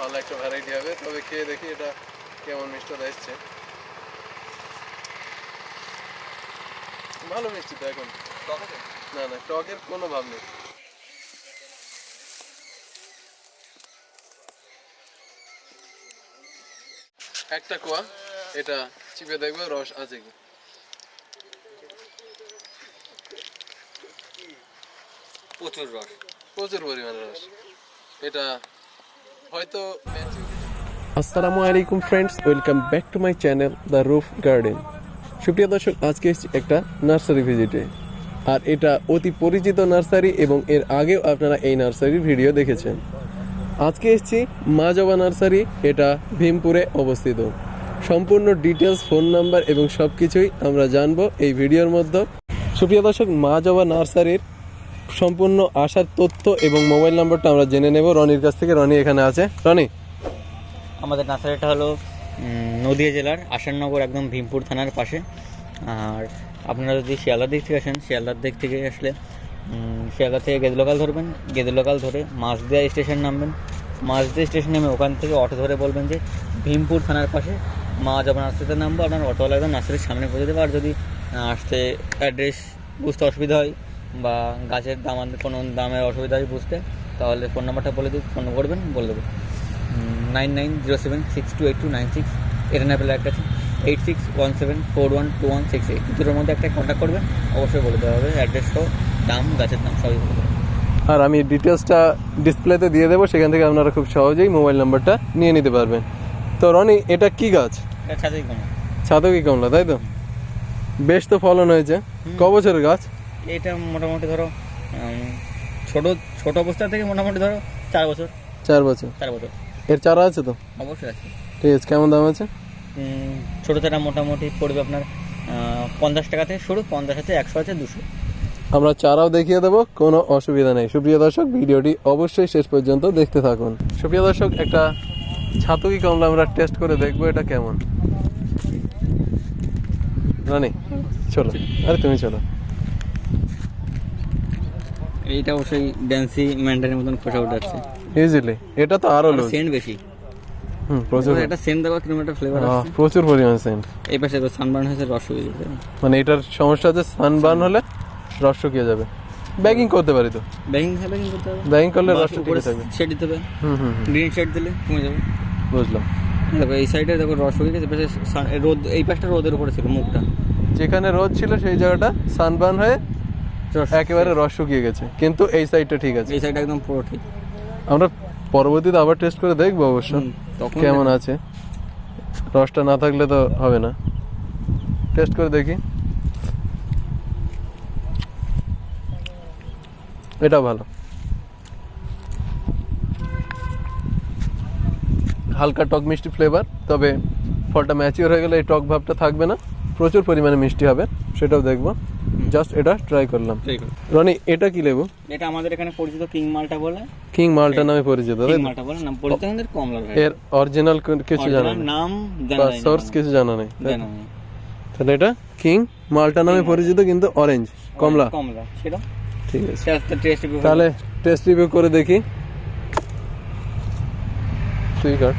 ভালো একটা ভ্যারাইটি হবে। তবে খেয়ে দেখি এটা কেমন মিষ্টতা এসছে। ভালো মিষ্টি তো এখন, না না টকের কোনো ভাব নেই। একটা কোয়া, এটা চিপে দেখবো রস আছে কি। প্রচুর রস, প্রচুর পরিমাণে রস। এটা হয়তো। আসসালামু আলাইকুম friends, welcome back to my channel the roof garden. সুপ্রিয় দর্শক, আজকে এসেছি একটা নার্সারি ভিজিটে। আর এটা অতি পরিচিত নার্সারি এবং এর আগেও আপনারা এই নার্সারির ভিডিও দেখেছেন। আজকে এসেছি মা জবা নার্সারি, এটা ভীমপুরে অবস্থিত। সম্পূর্ণ ডিটেলস, ফোন নাম্বার এবং সব কিছুই আমরা জানবো এই ভিডিওর মধ্যে। সুপ্রিয় দর্শক, মা জবা নার্সারির সম্পূর্ণ আসার তথ্য এবং মোবাইল নাম্বারটা আমরা জেনে নেব রনির কাছ থেকে। রনি এখানে আছে। রনি, আমাদের নার্সারিটা হলো নদিয়া জেলার আসাননগর, একদম ভীমপুর থানার পাশে। আর আপনারা যদি শিয়ালদার দিক থেকে আসেন, শিয়ালদার দিক থেকে আসলে শিয়ালদা থেকে গেদে লোকাল ধরবেন, গেদে লোকাল ধরে মাছদিয়া স্টেশন নামবেন। মাছদিয়া স্টেশন নেমে ওখান থেকে অটো ধরে বলবেন যে ভীমপুর থানার পাশে মা জবা নার্সারিতে নামবো। আপনার অটোওয়ালা একদম নার্সারির সামনে পৌঁছে দেবে। আর যদি আসতে অ্যাড্রেস বুঝতে অসুবিধা হয় বা গাছের দাম কোনো দামের অসুবিধা হয় বুঝতে, তাহলে ফোন নাম্বারটা বলে দিই, ফোন করবেন, বলে দেবো 9907628296। এটা না পেলে একটা আছে 8617412168। দুটোর মধ্যে একটা কন্ট্যাক্ট করবেন, অবশ্যই বলে দেওয়া হবে অ্যাড্রেসটাও, দাম, গাছের দাম সবই বলে দেবো। আর আমি ডিটেলসটা ডিসপ্লেতে দিয়ে দেবো, সেখান থেকে আপনারা খুব সহজেই মোবাইল নাম্বারটা নিয়ে নিতে পারবেন। তো রনি, এটা কি গাছ? এটা ছাদই কমলা। ছাতকি কমলা, তাই তো? বেশ তো ফলন হয়েছে। ক বছরের গাছ? এটা মোটামুটি ধরো ছোট অবস্থা থেকে মোটামুটি ধরো 4 বছর। 4 বছর। 4 বছর। এর চারা আছে তো? অবশ্যই আছে। ঠিক আছে, কেমন দাম আছে? ছোটো চারা মোটামুটি পড়বে আপনার 50 টাকা থেকে শুরু, 50 আছে, 100 আছে, 200। আমরা চারাও দেখিয়ে দেবো, কোনো অসুবিধা নেই। সুপ্রিয় দর্শক, ভিডিওটি অবশ্যই শেষ পর্যন্ত দেখতে থাকুন। সুপ্রিয় দর্শক, একটা ছাতকি কমলা আমরা টেস্ট করে দেখবো এটা কেমন। রানি চলো, আরে তুমি চলো। এইটা অবশ্যই ড্যান্সি ম্যান্ডারের মতন খোসা উঠে আসছে ইজিলি। এটা তো আরো লুজ, সেন্ট বেশি। প্রচুর। এটা সেন্ট দেওয়া কিরকম একটা ফ্লেভার আছে, প্রচুর পরিমাণ সেন্ট। এই পাশে সানবার্ন হয়েছে, রস হয়ে গেছে। মানে এটার সমস্যা আছে, সানবার্ন হলে রস শুকিয়ে যাবে। ব্যাগিং করতে পারি তো? ব্যাগিং করতে হবে। ব্যাগিং করলে রসটা ঠিক থাকবে। শেড দিতে হবে, গ্রিন শেড দিলে কমে যাবে। বুঝলাম। দেখো এই সাইডে দেখো রস শুকিয়ে গেছে, পাশে রোদ, এই পাশটা রোদের উপরে ছিল, মুখটা যেখানে রোদ ছিল সেই জায়গাটা সানবার্ন হয়ে একেবারে রস শুকিয়ে গেছে, কিন্তু এই সাইডটা ঠিক আছে। এই সাইডটা একদম পুরো ঠিক। আমরা পরবর্তীতে আবার টেস্ট করে দেখবো অবশ্য কেমন আছে। রসটা না থাকলে তো হবে না। টেস্ট করে দেখি। এটা ভালো, হালকা টক মিষ্টি ফ্লেভার। তবে ফলটা ম্যাচিওর হয়ে গেলে এই টক ভাবটা থাকবে না, প্রচুর পরিমাণে মিষ্টি হবে, সেটাও দেখবো। জাস্ট এটা ট্রাই করলাম। রনি, এটা কি লেবু? এটা আমাদের এখানে পরিচিত কিং মালটা বলে। কিং মালটা নামে পরিচিত, তাই কিং মালটা বলে নাম পরিচিত, আমাদের কমলা। এর অরিজিনাল কিছু জানা নেই, নাম বা সোর্স কিছু জানা নেই। জানা নেই। তাহলে এটা কিং মালটা নামে পরিচিত, কিন্তু অরেঞ্জ কমলা। কমলা সেটা ঠিক আছে। টেস্ট রিভিউ, তাহলে টেস্ট রিভিউ করে দেখি। তুই কাট।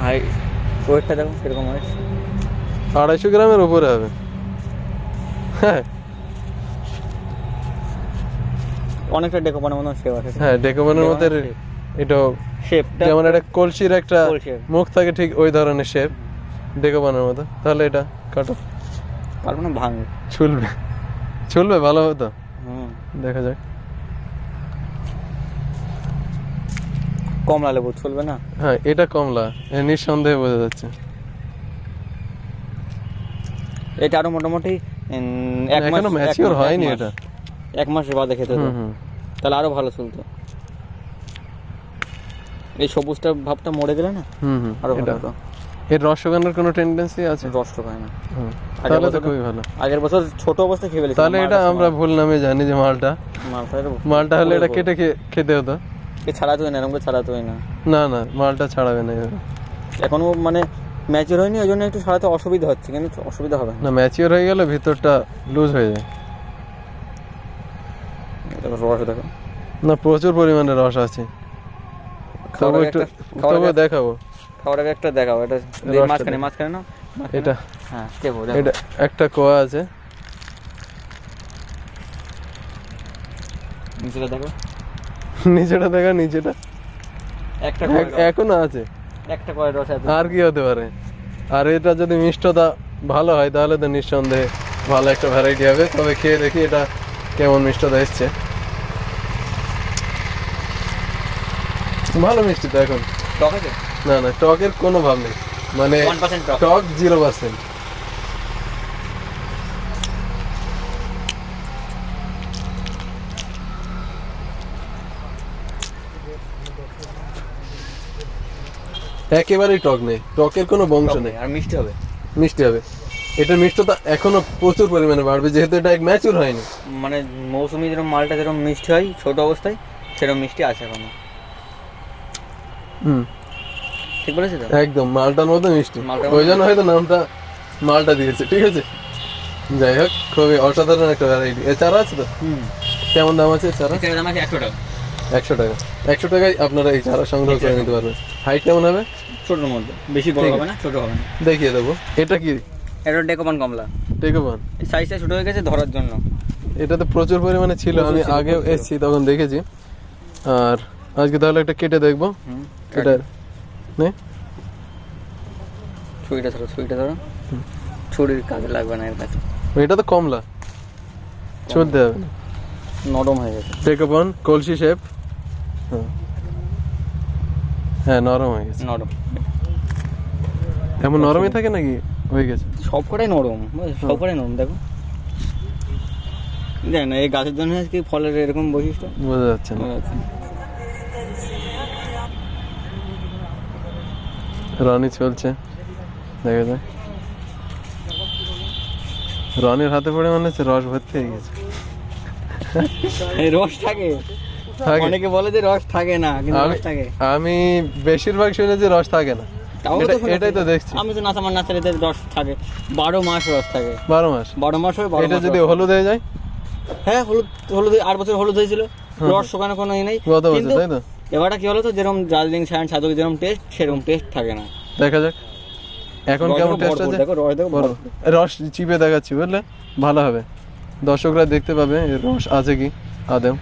হাই ওয়েটটা দেখো কিরকম হয়। 250 গ্রামের উপরে হবে। হ্যাঁ, অনেকটা ডেকোপানের মতন শেপ আছে। হ্যাঁ ডেকোপানের মতো এটা শেপটা যেমন একটা কলসির একটা মুখ থাকে, ঠিক ওই ধরনের শেপ ডেকোপানের মতো। তাহলে এটা কাটো। পারবো না, ভাঙবে, ছুলবে। ছুলবে ভালো হতো, দেখা যাক। কমলা লেবু চলবে না? হ্যাঁ, এটা কমলা, নিঃসন্দেহে বোঝা যাচ্ছে। এটা আরো মোটামুটি 1 মাস, এখনো ম্যাচিওর হয়নি। এটা 1 মাস বাদে খেতে হতো, তাহলে আরো ভালো চলতো। এই সবুজটা ভাবটা মরে গেলে না আরো ভালো হতো। এর রস শুকানোর কোনো টেন্ডেন্সি আছে? রস শুকায় না। তাহলে তো খুবই ভালো। আগের বছর ছোট অবস্থায় খেয়ে ফেলেছি। তাহলে এটা আমরা ভুল নামে জানি যে মালটা হলে এটা কেটে খেতে হতো। ছাড়া তুই না, এরকম ছাড়া তুই না। না না, মালটা ছাড়াবে না এখনো, মানে ম্যাচিওর হয়নি, ওই জন্য একটু ছাড়াতে অসুবিধা হচ্ছে, কিন্তু অসুবিধা হবে না। ম্যাচিওর হয়ে গেলে ভিতরটা লুজ হয়ে যায়। রস দেখো না, প্রচুর পরিমাণে রস আছে। খাওয়ার আগে তবু দেখাবো। খাওয়ার আগে একটা দেখাও, এটা রসটা মাঝখানে দেখ। মাঝখানে না এটা হ্যাঁ দেবো এটা একটা কোয়া আছে, নিচেটা দেখো, নিচেটা দেখা, নিচেটা একটা কয়ের রস, এখনো আছে। একটা কয়ের রস আছে। আর কি হতে পারে? আর এটা যদি মিষ্টতা ভালো হয় তাহলে তো নিঃসন্দেহে ভালো একটা ভ্যারাইটি হবে। তবে খেয়ে দেখি এটা কেমন মিষ্টতা এসছে। ভালো মিষ্টি তো এখন। টক আছে? না না, টকের কোনো ভাব নেই, মানে 1% টক। টক 0%। একেবারেই টক নেই, টকের কোনো বংশ নেই। আর মিষ্টি হবে, মিষ্টি হবে। এটার মিষ্টতা এখনো প্রচুর পরিমাণে বাড়বে, যেহেতু এটা ম্যাচুর হয়নি। মানে মৌসুমি যেরকম মালটা যেরকম মিষ্টি হয় ছোট অবস্থায়, সেরকম মিষ্টি আছে এখনো। হুম, ঠিক বলেছি তো? একদম মালটার মতো মিষ্টি, মালটার ওই জন্য হয়তো নামটা মালটা দিয়েছে। ঠিক আছে, যাই হোক, খুবই অসাধারণ একটা ভ্যারাইটি। এ চারা আছে তো? কেমন দাম আছে চারা? এটার দাম আছে 100 টাকা। 100 টাকা। 100 টাকায় আপনারা এই চারা সংগ্রহ করে নিতে পারবেন। হাইট কেমন হবে? ছোটোর মধ্যে, বেশি বড় হবে না, ছোট হবে না। দেখিয়ে দেবো। এটা কি? এটা ডেকোপান কমলা। টেকোপান। সাইজটা ছোট হয়ে গেছে ধরার জন্য। এটা তো প্রচুর পরিমাণে ছিল, আমি আগেও এসেছি তখন দেখেছি। আর আজকে তাহলে একটা কেটে দেখবো। এটা নে, ছুরিটা ধরো, ছুরিটা ধরো। ছুরির কাজে লাগবে না এর কাছে, এটা তো কমলা, চলতে হবে না। নরম হয়ে গেছে। টেকোপান কলসি শেপ। হ্যাঁ, নরম হয়ে গেছে। নরম, এমন নরমই থাকে নাকি হয়ে গেছে? সব কটাই নরম, সব কটাই নরম। দেখো, দেখ না এই গাছের জন্য কি ফলের এরকম বৈশিষ্ট্য বোঝা যাচ্ছে না। রনি চলছে, দেখা যায়। রনির হাতে পড়ে মনে হচ্ছে রস ভর্তি হয়ে গেছে। এই রস থাকে, থাকে। অনেকে বলে যে রস থাকে না, কিন্তু রস থাকে। আমি বেশিরভাগ শুনেছি রস থাকে না। তাও তো এটা- শুনেছি। এটাই তো দেখছি। আমি তো আমার নার্সারিতে রস থাকে, 12 মাস রস থাকে। 12 মাস? 12 মাস হয়, 12 এটা মাস যদি রস। হলুদ হয়ে যায়? হ্যাঁ, হলুদ হলুদ 8 বছর হলুদ হয়েছিল, রস শুকানো কোনো নেই। গত বছর, কিন্তু তাই তো? এবারটা কি হলো তো, যেরকম দার্জিলিং সায়ান সাধুকে যেরকম টেস্ট, সেরকম টেস্ট থাকে না। দেখা যাক এখন রস কেমন দেখো টেস্ট ভরপুর, আছে। দেখো রস দেখো বড় ভরপুর। রস চিপে দেখাচ্ছি, বুঝলে ভালো হবে। দর্শকরা দেখতে পাবে এর রস আছে কি আদেও।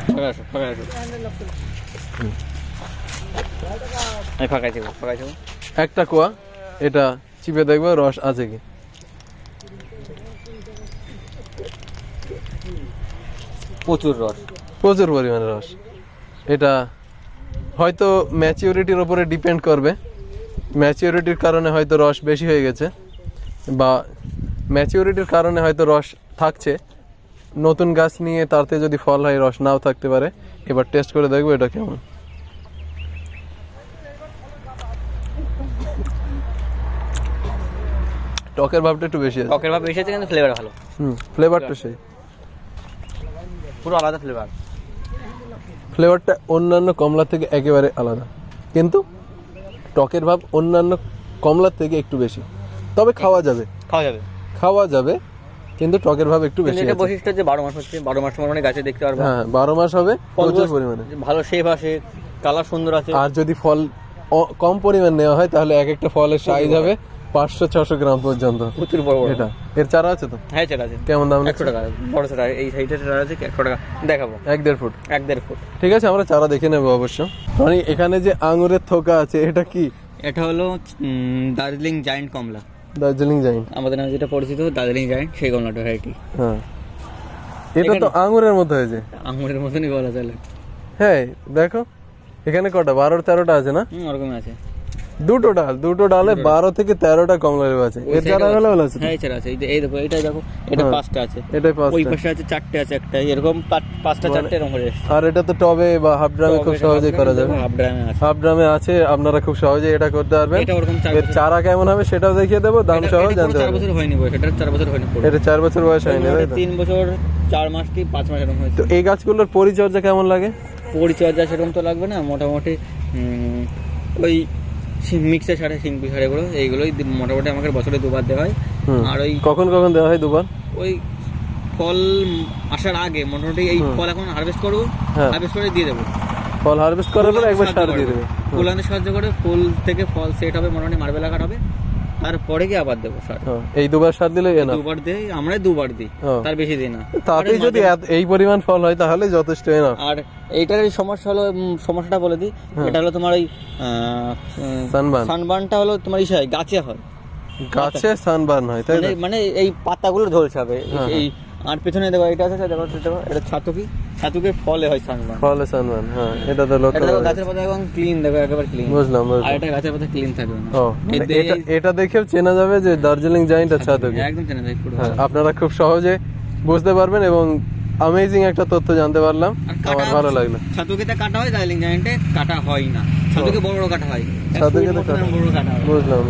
ফাঁকা আসো, ফাঁকা আসো। আমি ফাঁকাই দেবো, ফাঁকাই দেবো। একটা কোয়া, এটা চিপে দেখবো রস আছে কি। প্রচুর রস, প্রচুর পরিমাণে রস। এটা হয়তো ম্যাচিউরিটির উপরে ডিপেন্ড করবে। ম্যাচিউরিটির কারণে হয়তো রস বেশি হয়ে গেছে, বা ম্যাচিউরিটির কারণে হয়তো রস থাকছে। নতুন গাছ নিয়ে তাতে যদি ফল হয়, রস নাও থাকতে পারে। এবার টেস্ট করে দেখবো এটা কেমন। টকের ভাবটা একটু বেশি আছে। টকের ভাব বেশি আছে, কিন্তু ফ্লেভার ভালো, ফ্লেভারটা সেই। পুরো আলাদা ফ্লেভার। ফ্লেভারটা অন্যান্য কমলা থেকে একেবারে আলাদা, কিন্তু টকের ভাব অন্যান্য কমলার থেকে একটু বেশি। তবে খাওয়া যাবে, খাওয়া যাবে, খাওয়া যাবে, কিন্তু টকের ভাব একটু কিন্তু বেশি এটা আছে। বৈশিষ্ট্য যে 12 মাস হচ্ছে, 12 মাস মানে গাছে দেখতে পারবে। হ্যাঁ, 12 মাস হবে, প্রচুর পরিমাণে। ভালো শেপ আসে, কালার সুন্দর আছে। আর যদি ফল কম পরিমাণ নেওয়া হয়, তাহলে এক একটা ফলের সাইজ হবে 500-600 গ্রাম পর্যন্ত। প্রচুর বড় বড়। এটা এর চারা আছে তো? হ্যাঁ, সেটা আছে। কেমন দাম? 100 টাকা বড় চারা, এই সাইডে চারা আছে 100 টাকা। দেখাবো 1-1.5 ফুট। 1-1.5 ফুট। ঠিক আছে, আমরা চারা দেখে নেবো অবশ্য। মানে এখানে যে আঙুরের থোকা আছে, এটা কি? এটা হলো দার্জিলিং জায়ান্ট কমলা, দার্জিলিং জাইন্ট। আমাদের নামে যেটা পরিচিত দার্জিলিং জায়ান্ট, সেই কমলাটা ভ্যারাইটি। হ্যাঁ, এটা তো আঙুরের মতো হয়েছে। আঙুরের মতনই বলা চলে। হ্যাঁ, দেখো এখানে কটা, 12-13টা আছে না? ওরকমই আছে। দুটো ডালে 12 থেকে 13টা কমলা লেবু আছে। এর চারা অ্যাভেলেবল আছে? হ্যাঁ, এছাড়া আছে। এই দেখো, এটাই দেখো, এটা 5টা আছে, এটাই ওই 5টা। পাশে আছে 4টে আছে, একটা এরকম 5টা 4টে এরকম করে এসছে। আর এটা তো টবে বা হাফ ড্রামে খুব সহজেই করা যাবে। হাফ ড্রামে আছে, হাফ ড্রামে আছে, আপনারা খুব সহজেই এটা করতে পারবেন। এটা ওরকম 4 এর চারা কেমন হবে সেটাও দেখিয়ে দেবো, দাম সহ জানতে 4 পারবেন। বছর হয়নি বয়স, এটা 4 বছর হয়নি পুরো। এটা 4 বছর বয়স হয়নি, তাই তো? 3 বছর 4 মাস কি 5 মাস এরকম হয়েছে। তো এই গাছগুলোর পরিচর্যা কেমন লাগে? পরিচর্যা সেরকম তো লাগবে না, মোটামুটি ওই মিক্সে সারে সিম্পি সারে গুলো, এইগুলোই মোটামুটি আমাকে বছরে 2বার দেওয়া হয়। আর ওই কখন কখন দেওয়া হয়? 2বার? ওই ফল আসার আগে মোটামুটি এই ফল এখন হারভেস্ট করবো, হ্যাঁ। হারভেস্ট করে দিয়ে দেবো। ফল হারভেস্ট করার পর একবার সার দিয়ে দেবে। ফুল আনতে সাহায্য করে, ফুল থেকে ফল সেট হবে, মোটামুটি মার্বেল আকার হবে, তারপরে কি আবার দেবো সার। এই দুবার সার দিলে এনাফ। দুবার দিই, আমরা দুবার দিই, তার বেশি দিই না। তাতেই যদি এই পরিমাণ ফল হয় তাহলে যথেষ্ট এনাফ। আর এইটার এই সমস্যা হলো, সমস্যাটা বলে দিই, এটা হলো তোমার ওই সানবার্ন। সানবার্নটা হলো তোমার ইসে হয়, গাছে হয়, গাছে সানবার্ন হয়, তাই না? মানে এই পাতাগুলো ঝলসে হবে এই। আর পেছনে দেখো এটা আছে, দেখো এটা ছাতুকি, ছাতুকের ফলে হয় সানবার্ন। ফলে সানবার্ন, হ্যাঁ, এটা তো লক্ষ্য এটা দেখো করা গাছের পাতা একদম ক্লিন, দেখো একেবারে ক্লিন। বুঝলাম। আর এটা গাছের পাতা ক্লিন থাকবে না। মানে এটা দেখেও চেনা যাবে যে দার্জিলিং জায়ান্ট আর ছাতুকি। একদম চেনা যায় পুরো। হ্যাঁ, আপনারা খুব সহজে বুঝতে পারবেন এবং অ্যামেজিং একটা তথ্য জানতে পারলাম, আমার ভালো লাগলো। ছাতুকিতে কাটা হয়, দার্জিলিং জায়ান্টে কাটা হয় না। ছাতুকে বড় বড় কাটা হয়, ছাতুকে তো বড় বড় কাটা হয়। বুঝলাম।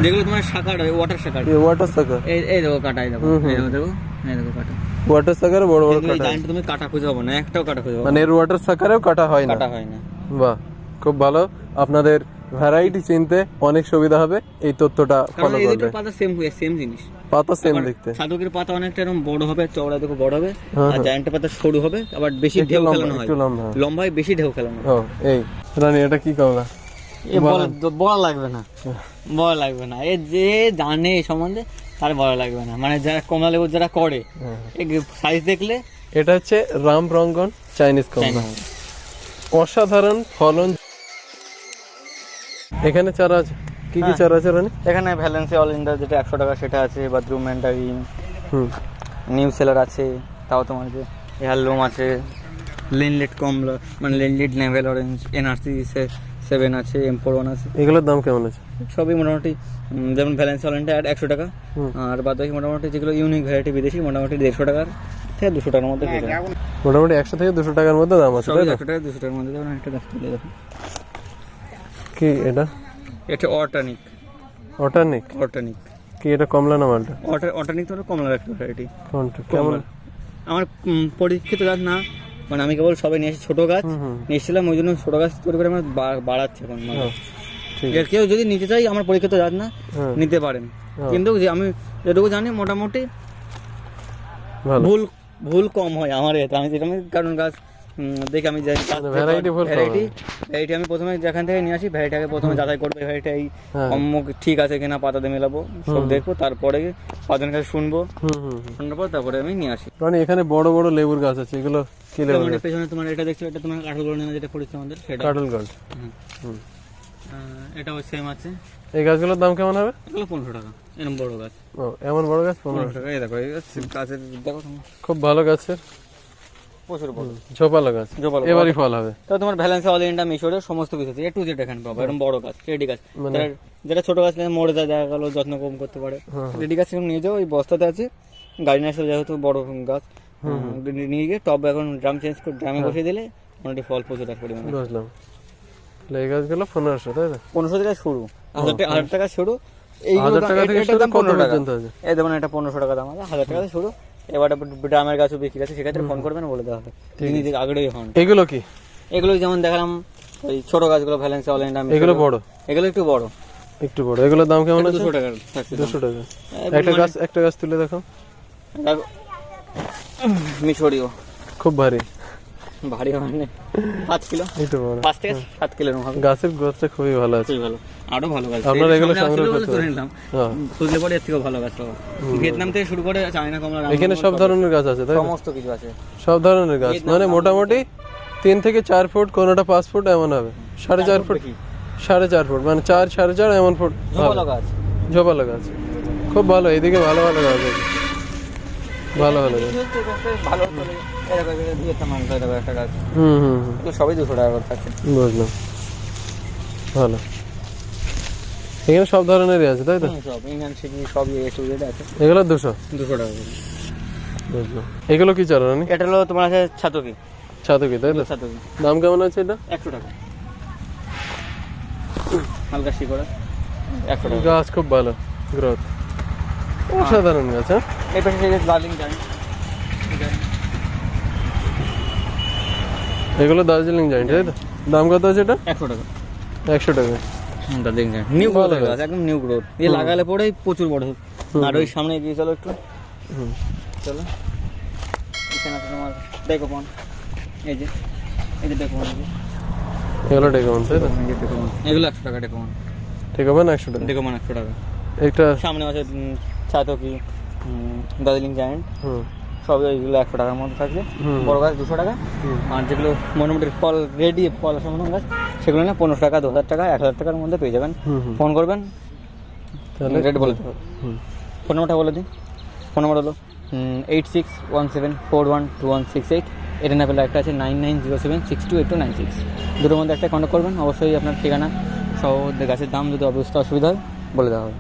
যেগুলো তোমার শাকার হয়, ওয়াটার শাকার, ওয়াটার সাকার, এই দেখো কাটাই, দেখো এই দেখো, এই দেখো কাটা। ওয়াটার সাকারে বড় বড় কাটা, জায়ান্টে তুমি কাটা খুঁজে পাবো না, একটাও কাটা খুঁজে পাবো না, মানে এর ওয়াটার সাকারেও কাটা হয় না। কাটা হয় না। বাহ, খুব ভালো। আপনাদের ভ্যারাইটি চিনতে অনেক সুবিধা হবে এই তথ্যটা কারণ ফলো এই করলে। দুটো পাতা সেম জিনিস। পাতা সেম দেখতে। ছাতুকের পাতা অনেকটা এরকম বড় হবে, চওড়া দেখো বড় হবে, হ্যাঁ, আর জায়ান্টের পাতা সরু হবে, আবার বেশি একটু ঢেউ লম্বা, খেলানো হয়, একটু লম্বা। লম্বায় বেশি ঢেউ খেলানো হয়। ও এই রানী, এটা কি কমলা? বলা লাগবে না, বলা লাগবে না, এ যে জানে এই সম্বন্ধে তার বলা লাগবে না। মানে যারা কমলা লেবু যারা করে, সাইজ দেখলে এটা হচ্ছে রামরঙ্গন চাইনিজ কমলা, অসাধারণ ফলন। এখানে চারা আছে, কি কি চারা আছে রানী? এখানে ভ্যালেন্সি অল ইন্ডিয়া যেটা 100 টাকা সেটা আছে, বাথরুম ম্যান্ডারিন, হুম, নিউ সেলার আছে, তাও তোমার যে হেয়ারলুম আছে, লেনলেট কমলা মানে লেনলেট নেভেল অরেঞ্জ, এনআরসি 7 আছে, M41 আছে। এগুলোর দাম কেমন আছে? সবই মোটামুটি যেমন ভ্যালেন্সি অল ইন্ডিয়া 100 টাকা, আর বাদ বাকি মোটামুটি যেগুলো ইউনিক ভ্যারাইটি বিদেশি মোটামুটি 150 টাকার থেকে 200 টাকার মধ্যে পেয়ে যাবেন। মোটামুটি 100 থেকে 200 টাকার মধ্যে দাম আছে, সবই তাই না? 100 টাকা 200 টাকার মধ্যে যেমন একটা গাছ তুলে দেখো, কি এটা? এটা অর্গানিক, অটানিক অর্গানিক কি? এটা কমলা না মালটা? অর্গানিক তো কমলার একটা ভ্যারাইটি। কোনটা কেমন? আমার পরীক্ষিত গাছ না, মানে আমি কেবল সবাই নিয়ে এসেছি ছোট গাছ নিয়ে এসেছিলাম, ওই জন্য ছোট গাছ তৈরি করে আমার বাড়াচ্ছে এখন। মানে ঠিক এর কেউ যদি নিতে চাই আমার পরীক্ষিত গাছ না, নিতে পারেন, কিন্তু যে আমি যেটুকু জানি মোটামুটি ভালো। ভুল কম হয় আমার এতে। আমি যেটা কারণ গাছ দেখে আমি ভ্যারাইটি আমি প্রথমে যেখান থেকে নিয়ে আসি ভ্যারাইটিকে প্রথমে যাচাই করবো, ভ্যারাইটি অমুক ঠিক আছে কিনা, পাতাতে মেলাবো, সব দেখবো, তারপরে পাঁচজনের কাছে শুনবো, শোনার পর তারপরে আমি নিয়ে আসি। রানী এখানে বড় বড় লেবুর গাছ আছে, এগুলো কি লেবু? মানে পেছনে তোমার এটা দেখছো, এটা তোমার কাঠল গোল্ড নামে যেটা পড়েছে আমাদের, সেটা কাটল গোল্ড। এটাও সেম আছে। এই গাছগুলোর দাম কেমন হবে? এগুলো 15 টাকা, এরকম বড় গাছ। ও এমন বড় গাছ 15 টাকা। এই দেখো এই গাছের দেখো তুমি, খুব ভালো গাছের, প্রচুর বড় ঝোপালো গাছ, এবারই ফল হবে। তো তোমার ভ্যালেন্সি অল ইন্ডিয়া মিশরের সমস্ত কিছু আছে, A to Z এখানে পাবো। এরকম বড় গাছ, রেডি গাছ, যেটা ছোট গাছ মরে যায়, দেখা গেল যত্ন কম করতে পারে, রেডি গাছ নিয়ে যাও, ওই বস্তাতে আছে, গাড়ি নিয়ে আসলে যেহেতু বড় গাছ নিয়ে গিয়ে টব এখন ড্রাম চেঞ্জ করে ড্রামে বসিয়ে দিলে মোটামুটি ফল প্রচুর পরিমাণে। বুঝলাম। এই গাছগুলো 1500, তাই না? 1500 টাকা শুরু, 1000 টাকা শুরু। এই 1000 টাকা থেকে শুরু, কত পর্যন্ত আছে? এই দেখুন এটা 1500 টাকা দাম আছে, 1000 টাকা শুরু। এবার ড্রামের গাছও বিক্রি আছে, সেক্ষেত্রে ফোন করবেন, বলে দেওয়া হবে। তিনি আগ্রহী হন। এগুলো কি? এগুলো যেমন দেখালাম ওই ছোট গাছগুলো ভ্যালেন্সি অল ইন্ডিয়া, এগুলো বড়, এগুলো একটু বড়, একটু বড়। এগুলোর দাম কেমন আছে? 200 টাকা। 200 টাকা। একটা গাছ তুলে দেখো। মিশরীয়, খুব ভারী মানে 5 কিলো, একটু বড়, 5 থেকে 7 কিলোর হবে। গাছের গ্রোথটা খুবই ভালো আছে, খুবই ভালো, আরো ভালো গাছ আপনারা এগুলো সংগ্রহ করতে পারেন। খুঁজলে পরে এর থেকে ভালো গাছ পাবো। ভিয়েতনাম থেকে শুরু করে চায়না কমলা, এখানে সব ধরনের গাছ আছে, তাই না? সমস্ত কিছু আছে, সব ধরনের গাছ, মানে মোটামুটি 3 থেকে 4 ফুট, কোনটা 5 ফুট এমন হবে, 4.5 ফুট, 4.5 ফুট, মানে 4, 4.5 এমন ফুট ঝোপালো গাছ, ঝোপালো গাছ। খুব ভালো, এইদিকে ভালো ভালো গাছ আছে, ভালো ভালো গাছ। ভালো ভিয়েতনাম একটা গাছ, সবই 200 টাকা করে থাকে। বুঝলাম, ভালো। এখানে সব ধরনেরই আছে, তাই তো? সব ইন্ডিয়ান সিকি সব A to Z আছে। এগুলো 200 টাকা করে। বুঝলাম। এগুলো কি চারা রানী? এটা হলো তোমার আছে ছাতুকি, ছাতুকি, তাই তো? ছাতুকি দাম কেমন আছে এটা? 100 টাকা, হালকা শিকড়া, 100 টাকা। গাছ খুব ভালো গ্রোথ, অসাধারণ গাছ। হ্যাঁ, এই পাশে যে দার্জিলিং জায়ান্ট, এগুলো দার্জিলিং জায়ান্ট, তাই তো? দাম কত আছে এটা? 100 টাকা। 100 টাকা। দার্জিলিং জায়ান্ট নিউ গ্রোথ গাছ, একদম নিউ গ্রোথ। এই লাগালে পরেই প্রচুর বড়। আর ওই সামনে এগিয়ে চলো একটু, চলো। কালেকশন আছে তোমার ডেকোপন, এই যে ডেকোপন, এগুলো ডেকোমন তাই তো? এগুলো 100 টাকা ডেকোপন। ডেকোমন 100 টাকা। ডেকোপন 100 টাকা। একটা সামনে আছে ছাতকি, দার্জিলিং জায়ান্ট, হুম সব এইগুলো 100 টাকার মধ্যে থাকবে। হুম। বড় গাছ 200 টাকা। হুম। আর যেগুলো মোটামুটি ফল রেডি, ফল আসা মতন গাছ, সেগুলো না 1500 টাকা, 2000 টাকা, 1000 টাকার মধ্যে পেয়ে যাবেন। হুম হুম। ফোন করবেন, তাহলে রেট বলে দেবো। হুম। ফোন নাম্বারটা বলে দিন। ফোন নাম্বার হলো 8617412168। এটা না পেলে একটা আছে 9907628296। দুটোর মধ্যে একটা কন্ট্যাক্ট করবেন। অবশ্যই আপনার ঠিকানা সহ গাছের দাম যদি অবস্থা অসুবিধা হয় বলে দেওয়া হবে।